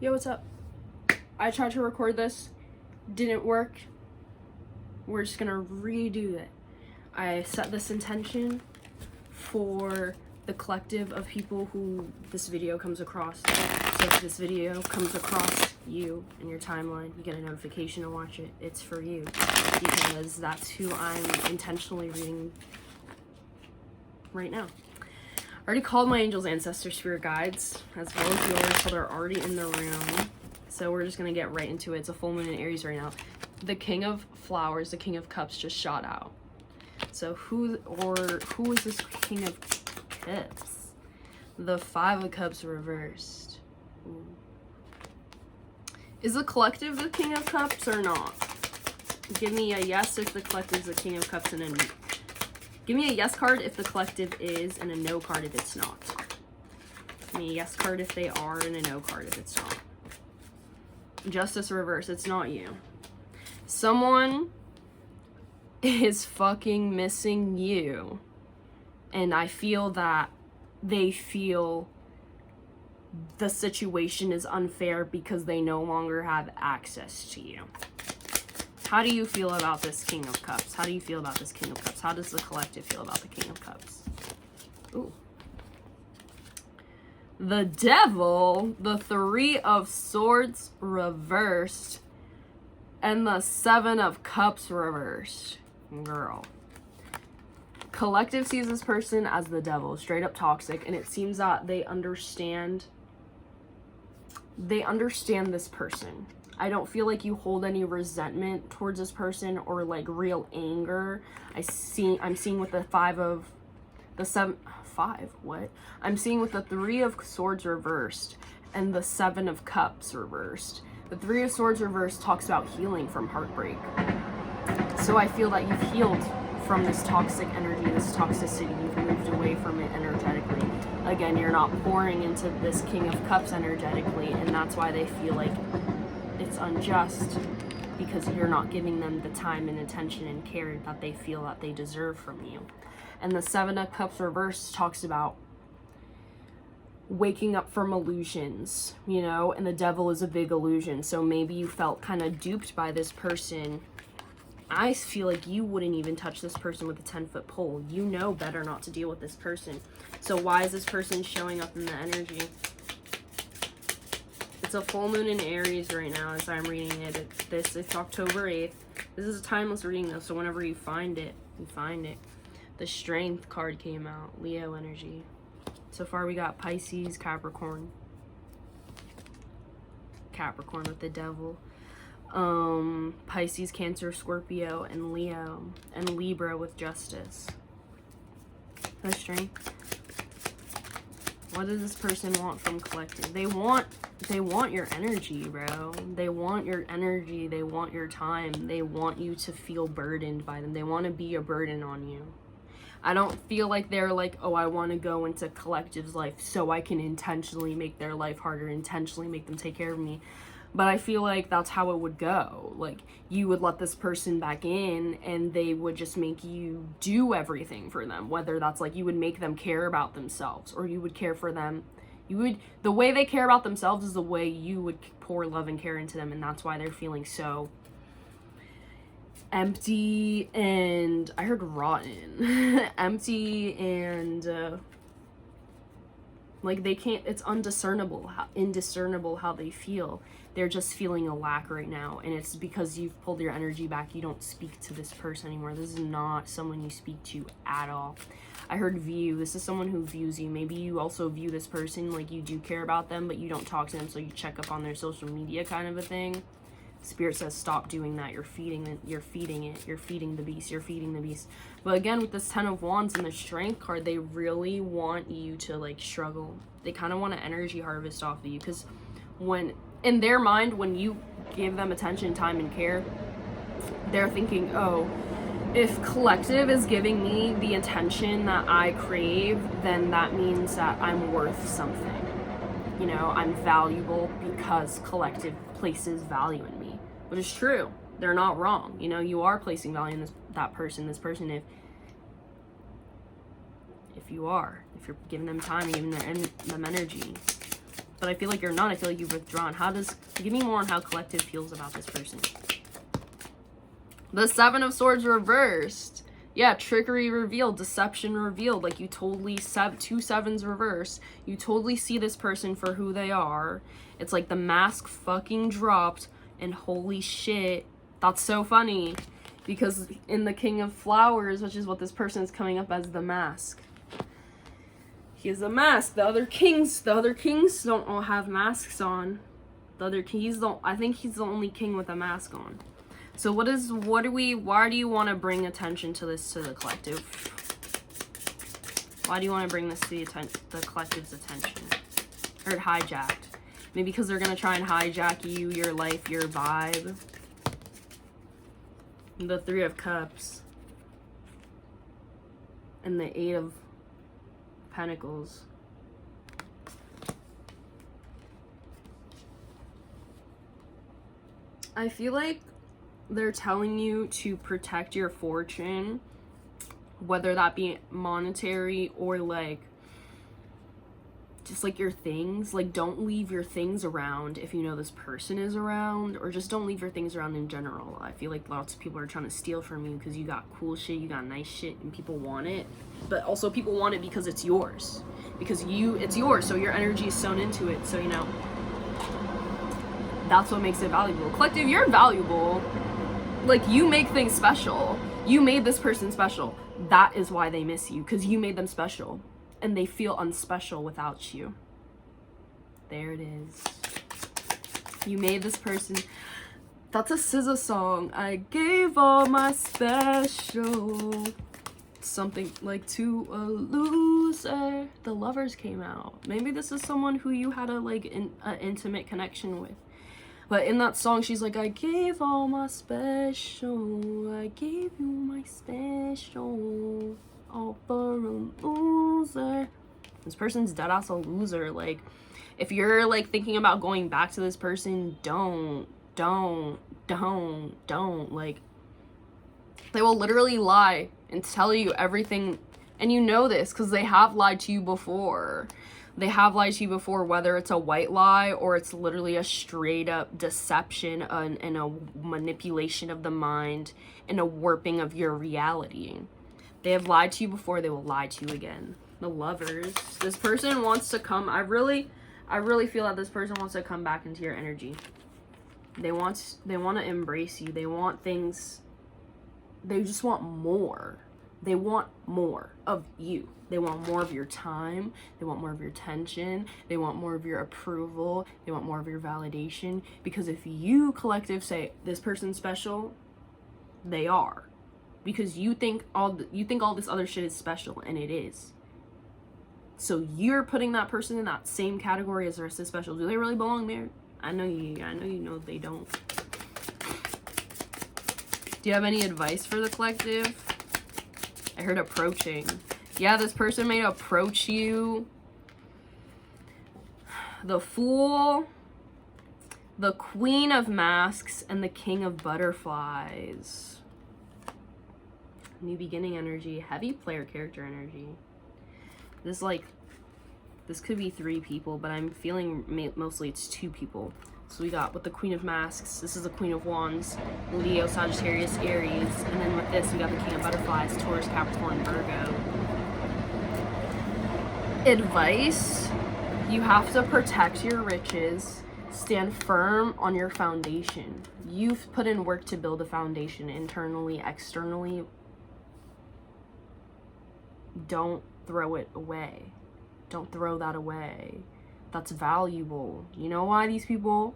Yo, what's up? I tried to record this, didn't work. We're just gonna redo it. I set this intention for the collective of people who this video comes across. So if this video comes across you in your timeline, you get a notification to watch it. It's for you, because that's who I'm intentionally reading right now. I already called my angels, ancestors, spirit guides, as well as yours, so they're already in the room. So we're just gonna get right into it. It's a full moon in Aries right now. The King of Flowers, the King of Cups just shot out. So who is this King of Cups? The Five of Cups reversed. Ooh. Is the collective the King of Cups or not? Give me a yes if the collective is the King of Cups, and a give me a yes card if the collective is, and a no card if it's not. Give me a yes card if they are, and a no card if it's not. Justice reverse, it's not you. Someone is fucking missing you. And I feel that they feel the situation is unfair because they no longer have access to you. How do you feel about this King of Cups? How do you feel about this King of Cups? How does the collective feel about the King of Cups? Ooh. The Devil, the Three of Swords reversed, and the Seven of Cups reversed. Girl. Collective sees this person as the devil, straight up toxic, and it seems that they understand this person. I don't feel like you hold any resentment towards this person or like real anger. I'm seeing with the I'm seeing with the Three of Swords reversed and the Seven of Cups reversed. The Three of Swords reversed talks about healing from heartbreak. So I feel that you've healed from this toxic energy, this toxicity. You've moved away from it energetically. Again, you're not pouring into this King of Cups energetically, and that's why they feel like it's unjust, because you're not giving them the time and attention and care that they feel that they deserve from you. And the Seven of Cups reverse talks about waking up from illusions, you know, and the devil is a big illusion. So maybe you felt kind of duped by this person. I feel like you wouldn't even touch this person with a 10-foot pole. You know better not to deal with this person. So why is this person showing up in the energy? It's a full moon in Aries right now as I'm reading it. It's October 8th. This is a timeless reading though, so whenever you find it, you find it. The Strength card came out, Leo energy. So far we got Pisces, Capricorn with the Devil. Pisces, Cancer, Scorpio, and Leo, and Libra with Justice. The Strength. What does this person want from collective? They want your energy, bro. They want your energy. They want your time. They want you to feel burdened by them. They want to be a burden on you. I don't feel like they're like, oh, I want to go into collective's life so I can intentionally make their life harder, intentionally make them take care of me. But I feel like that's how it would go. Like, you would let this person back in and they would just make you do everything for them. Whether that's like you would make them care about themselves, or you would care for them. The way they care about themselves is the way you would pour love and care into them. And that's why they're feeling so empty and, I heard rotten. Empty and, like they can't, it's indiscernible how they feel. They're just feeling a lack right now, and it's because you've pulled your energy back. You don't speak to this person anymore. This is not someone you speak to at all. I heard view. This is someone who views you. Maybe you also view this person like you do care about them, but you don't talk to them, so you check up on their social media kind of a thing. Spirit says stop doing that. You're feeding it. You're feeding the beast. You're feeding the beast. But again, with this Ten of Wands and the Strength card, they really want you to like struggle. They kind of want to energy harvest off of you, because when in their mind, when you give them attention, time, and care, they're thinking, oh, if collective is giving me the attention that I crave, then that means that I'm worth something. You know, I'm valuable because collective places value in me. But it's true. They're not wrong. You know, you are placing value in this person, if you're giving them time, giving them energy. But I feel like you're not. I feel like you've withdrawn. Give me more on how collective feels about this person. The Seven of Swords reversed. Yeah, trickery revealed, deception revealed. Like, you totally, 2 sevens reversed. You totally see this person for who they are. It's like the mask fucking dropped, and holy shit, that's so funny. Because in the King of Flowers, which is what this person is coming up as, the mask. He is a mask. The other kings don't all have masks on. I think he's the only king with a mask on. So why do you want to bring attention to this, to the collective? Why do you want to bring this to the collective's attention? Or hijacked? Maybe because they're going to try and hijack you, your life, your vibe. The Three of Cups. And the Eight of Pentacles. I feel like they're telling you to protect your fortune, whether that be monetary or like just like your things. Like, don't leave your things around if you know this person is around, or just don't leave your things around in general. I feel like lots of people are trying to steal from you because you got cool shit, you got nice shit, and people want it. But also people want it because it's yours. Because it's yours, so your energy is sewn into it. So, you know, that's what makes it valuable. Collective, you're valuable. Like, you make things special. You made this person special. That is why they miss you, because you made them special. And they feel unspecial without you. There it is. You made this person. That's a SZA song. I gave all my special. Something like to a loser. The Lovers came out. Maybe this is someone who you had an intimate connection with. But in that song, she's like, I gave all my special. I gave you my special. All for a loser. This person's dead ass a loser. Like, if you're like thinking about going back to this person, don't. Like, they will literally lie and tell you everything. And you know this because they have lied to you before. They have lied to you before, whether it's a white lie or it's literally a straight up deception and a manipulation of the mind and a warping of your reality. They have lied to you before, they will lie to you again. The Lovers. This person wants to come. I really feel that this person wants to come back into your energy. They want to embrace you. They want things. They just want more. They want more of you. They want more of your time. They want more of your attention. They want more of your approval. They want more of your validation. Because if you, collective, say this person's special, they are. Because you think all this other shit is special, and it is. So you're putting that person in that same category as the rest of special. Do they really belong there? I know you know they don't. Do you have any advice for the collective? I heard approaching. Yeah, this person may approach you. The Fool, the Queen of Masks, and the King of Butterflies. New beginning energy, heavy player character energy. This could be 3 people, but I'm feeling mostly it's 2 people. So we got with the Queen of Masks, this is the Queen of Wands, Leo, Sagittarius, Aries, and then with this we got the King of Butterflies, Taurus, Capricorn, Virgo. Advice: you have to protect your riches, stand firm on your foundation. You've put in work to build a foundation internally, externally. Don't throw it away. Don't throw that away. That's valuable. You know why these people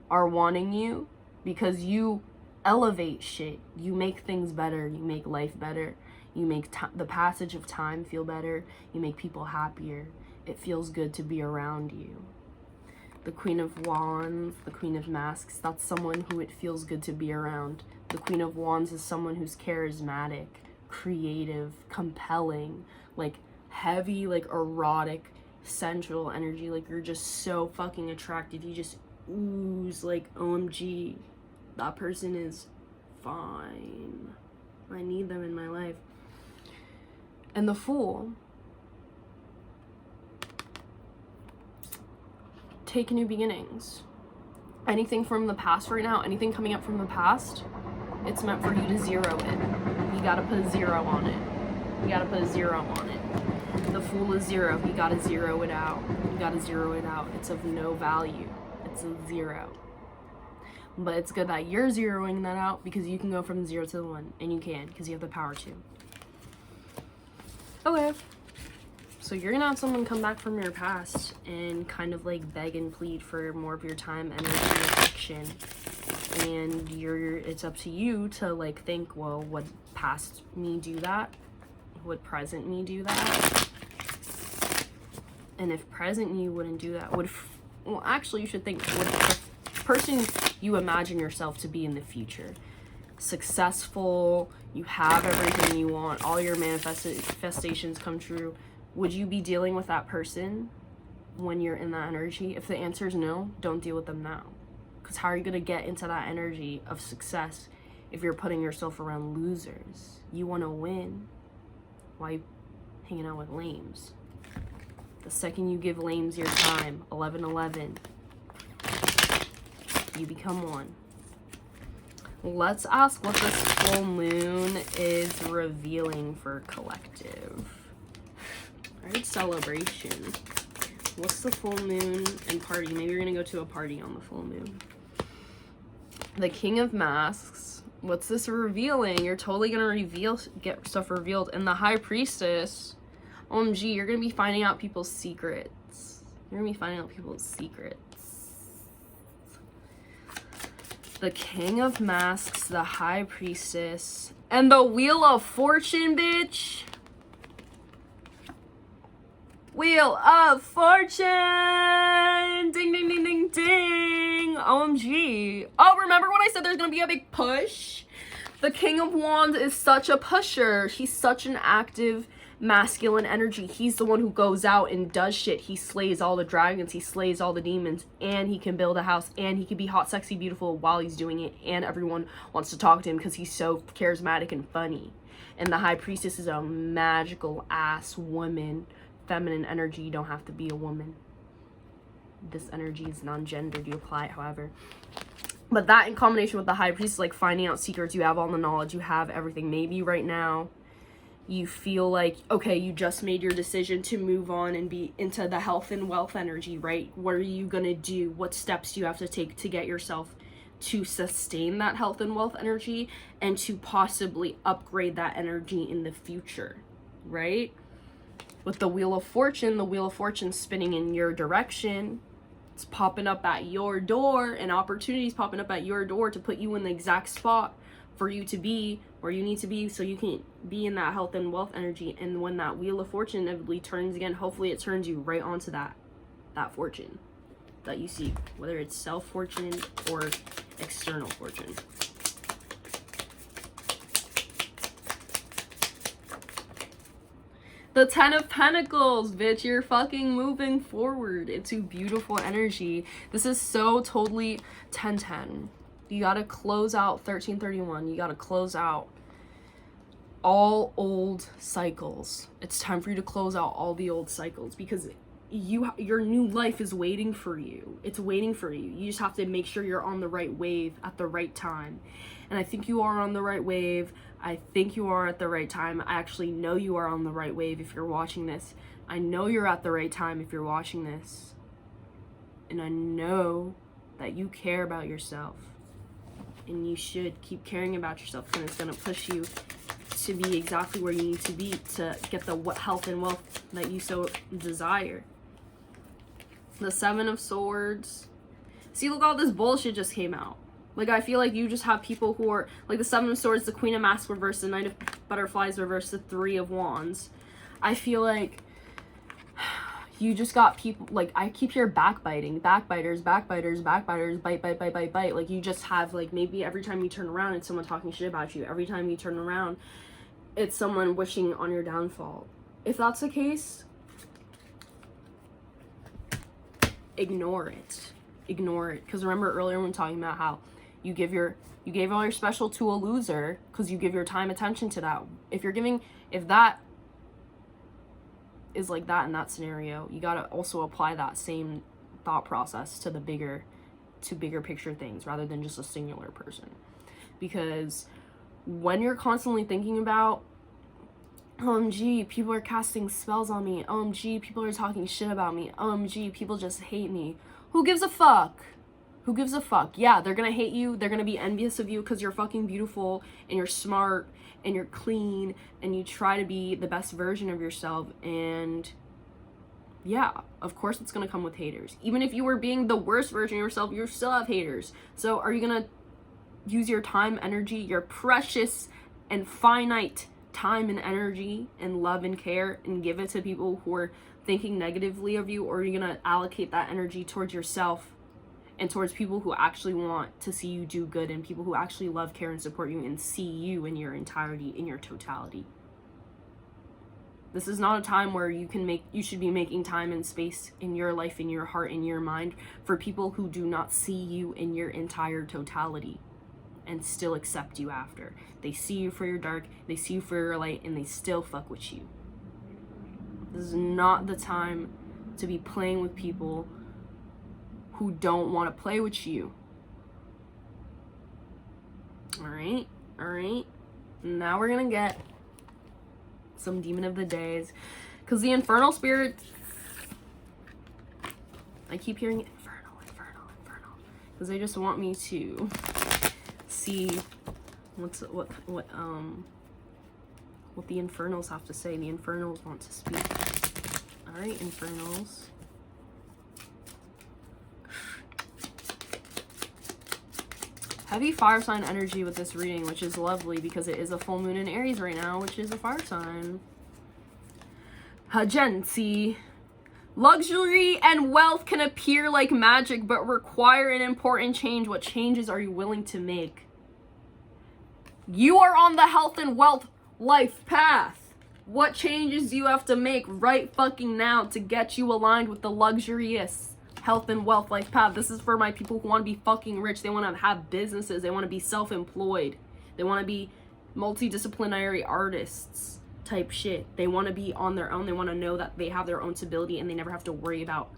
are wanting you? Because you elevate shit. You make things better. You make life better. You make the passage of time feel better. You make people happier. It feels good to be around you. The Queen of Wands, the Queen of Masks, that's someone who it feels good to be around. The Queen of Wands is someone who's charismatic, creative, compelling, like heavy, like erotic, sensual energy. Like, you're just so fucking attractive. You just ooze like OMG. That person is fine. I need them in my life. And the Fool. take new beginnings. Anything from the past right now, anything coming up from the past, it's meant for you to zero it. You gotta put a 0 on it. You gotta put a 0 on it. The Fool is 0. You gotta zero it out. You gotta zero it out. It's of no value. It's a 0. But it's good that you're zeroing that out, because you can go from 0 to 1, and you can, because you have the power to. Okay. So you're gonna have someone come back from your past and kind of like beg and plead for more of your time, energy, and affection. And it's up to you to like think, well, would past me do that? Would present me do that? And if present you wouldn't do that, well, actually you should think, would the person you imagine yourself to be in the future successful, you have everything you want, all your manifestations come true, would you be dealing with that person when you're in that energy? If the answer is no, don't deal with them now. Because how are you going to get into that energy of success if you're putting yourself around losers? You want to win. Why are you hanging out with lames? The second you give lames your time, 11-11, you become one. Let's ask what this full moon is revealing for collective. Alright, celebration. What's the full moon and party? Maybe you're gonna go to a party on the full moon. The King of Masks. What's this revealing? You're totally gonna get stuff revealed. And the High Priestess. OMG, you're gonna be finding out people's secrets. You're gonna be finding out people's secrets. The King of Masks, the High Priestess, and the Wheel of Fortune, bitch. Wheel of Fortune! Ding, ding, ding, ding, ding! OMG. Oh, remember when I said there's gonna be a big push? The King of Wands is such a pusher. He's such an active, masculine energy. He's the one who goes out and does shit. He slays all the dragons. He slays all the demons. And he can build a house. And he can be hot, sexy, beautiful while he's doing it. And everyone wants to talk to him because he's so charismatic and funny. And the High Priestess is a magical ass woman. Feminine energy. You don't have to be a woman. This energy is non-gendered. You apply it however. But that in combination with the High Priest, like finding out secrets, you have all the knowledge, you have everything. Maybe right now you feel like, okay, you just made your decision to move on and be into the health and wealth energy, right? What are you gonna do? What steps do you have to take to get yourself to sustain that health and wealth energy and to possibly upgrade that energy in the future, right? With the Wheel of Fortune spinning in your direction. It's popping up at your door, and opportunities popping up at your door to put you in the exact spot for you to be where you need to be so you can be in that health and wealth energy. And when that Wheel of Fortune inevitably turns again, hopefully it turns you right onto that fortune that you see, whether it's self-fortune or external fortune. The 10 of Pentacles, bitch. You're fucking moving forward into beautiful energy. This is so totally 10-10. You gotta close out 13-31. You gotta close out all old cycles. It's time for you to close out all the old cycles because your new life is waiting for you. It's waiting for you. You just have to make sure you're on the right wave at the right time. And I think you are on the right wave. I think you are at the right time. I actually know you are on the right wave if you're watching this. I know you're at the right time if you're watching this. And I know that you care about yourself. And you should keep caring about yourself, and it's going to push you to be exactly where you need to be to get the health and wealth that you so desire. The 7 of Swords. See, look, all this bullshit just came out. Like, I feel like you just have people who are, like, the 7 of Swords, the Queen of Masks reverse, the Knight of Butterflies reverse, the 3 of Wands. I feel like you just got people, like, I keep hearing backbiting, backbiters, bite. Like, you just have, like, maybe every time you turn around, it's someone talking shit about you. Every time you turn around, it's someone wishing on your downfall. If that's the case, ignore it. Ignore it. Because remember earlier when we were talking about how you gave all your special to a loser because you give your time attention to that. If that is like that in that scenario, you gotta also apply that same thought process to bigger picture things rather than just a singular person. Because when you're constantly thinking about, OMG, people are casting spells on me, OMG, people are talking shit about me, OMG, people just hate me, who gives a fuck? Who gives a fuck? Yeah, they're gonna hate you, they're gonna be envious of you because you're fucking beautiful and you're smart and you're clean and you try to be the best version of yourself, and yeah, of course it's gonna come with haters. Even if you were being the worst version of yourself, you still have haters. So are you gonna use your time, energy, your precious and finite time and energy and love and care and give it to people who are thinking negatively of you, or are you gonna allocate that energy towards yourself and towards people who actually want to see you do good and people who actually love, care, and support you and see you in your entirety, in your totality? This is not a time where you should be making time and space in your life, in your heart, in your mind for people who do not see you in your entire totality and still accept you after. They see you for your dark, they see you for your light, and they still fuck with you. This is not the time to be playing with people who don't want to play with you. All right. Now we're gonna get some demon of the days, because the infernal spirit, I keep hearing infernal, because they just want me to see what the infernals have to say. The infernals want to speak. All right, infernals. Heavy fire sign energy with this reading, which is lovely because it is a full moon in Aries right now, which is a fire sign. Hagency. Luxury and wealth can appear like magic, but require an important change. What changes are you willing to make? You are on the health and wealth life path. What changes do you have to make right fucking now to get you aligned with the luxurious health and wealth life path? This is for my people who want to be fucking rich. They want to have businesses. They want to be self-employed. They want to be multidisciplinary artists type shit. They want to be on their own. They want to know that they have their own stability and they never have to worry about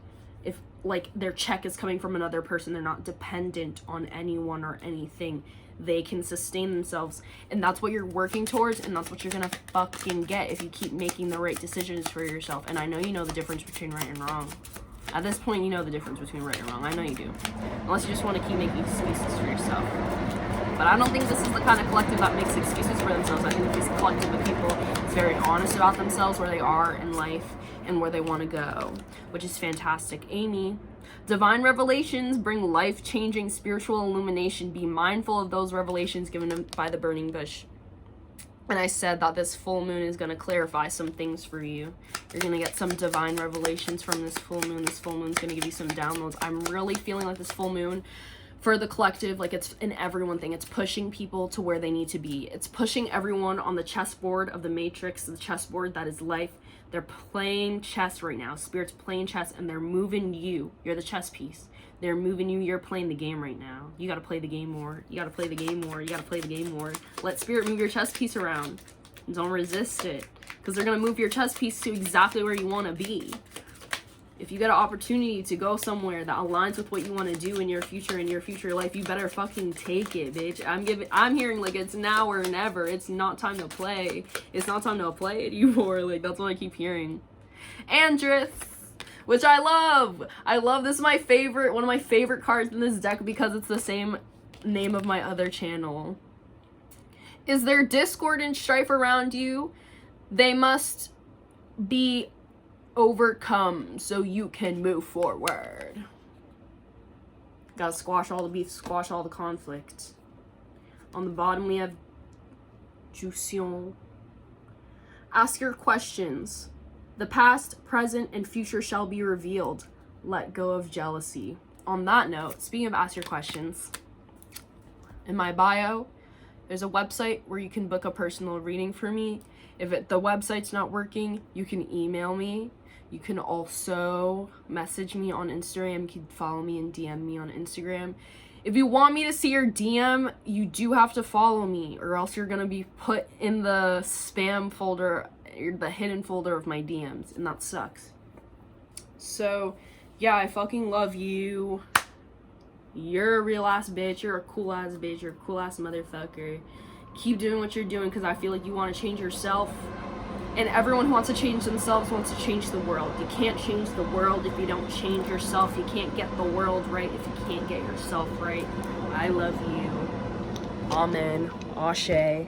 if like their check is coming from another person. They're not dependent on anyone or anything. They can sustain themselves, and that's what you're working towards, and that's what you're gonna fucking get if you keep making the right decisions for yourself. And I know you know the difference between right and wrong. At this point, you know the difference between right and wrong. I know you do. Unless you just want to keep making excuses for yourself. But I don't think this is the kind of collective that makes excuses for themselves. I think this collective of people is very honest about themselves, where they are in life, and where they want to go, which is fantastic. Amy. Divine revelations bring life-changing spiritual illumination. Be mindful of those revelations given by the burning bush. And I said that this full moon is going to clarify some things for you. You're going to get some divine revelations from this full moon. This full moon is going to give you some downloads. I'm really feeling like this full moon for the collective, like it's an everyone thing. It's pushing people to where they need to be. It's pushing everyone on the chessboard of the matrix, the chessboard that is life. They're playing chess right now. Spirit's playing chess, and they're moving you. You're the chess piece. They're moving you. You're playing the game right now. You got to play the game more. You got to play the game more. You got to play the game more. Let Spirit move your chess piece around. Don't resist it, because they're going to move your chess piece to exactly where you want to be. If you get an opportunity to go somewhere that aligns with what you want to do in your future life, you better fucking take it, bitch. I'm hearing like it's now or never. It's not time to play. It's not time to play anymore. Like, that's what I keep hearing. Andress, which I love. I love this. Is my favorite, one of my favorite cards in this deck, because it's the same name of my other channel. Is there discord and strife around you? They must be overcome so you can move forward. Gotta squash all the beef, squash all the conflict. On the bottom we have Juición. Ask your questions. The past, present, and future shall be revealed. Let go of jealousy. On that note, speaking of ask your questions, in my bio there's a website where you can book a personal reading for me. If the website's not working, you can email me. You can also message me on Instagram. You can follow me and DM me on Instagram. If you want me to see your DM, you do have to follow me, or else you're going to be put in the spam folder, the hidden folder of my DMs, and that sucks. So Yeah, I fucking love you. You're a real ass bitch. You're a cool ass bitch. You're a cool ass motherfucker. Keep doing what you're doing because I feel like you want to change yourself. And everyone who wants to change themselves wants to change the world. You can't change the world if you don't change yourself. You can't get the world right if you can't get yourself right. I love you. Amen. Ashe.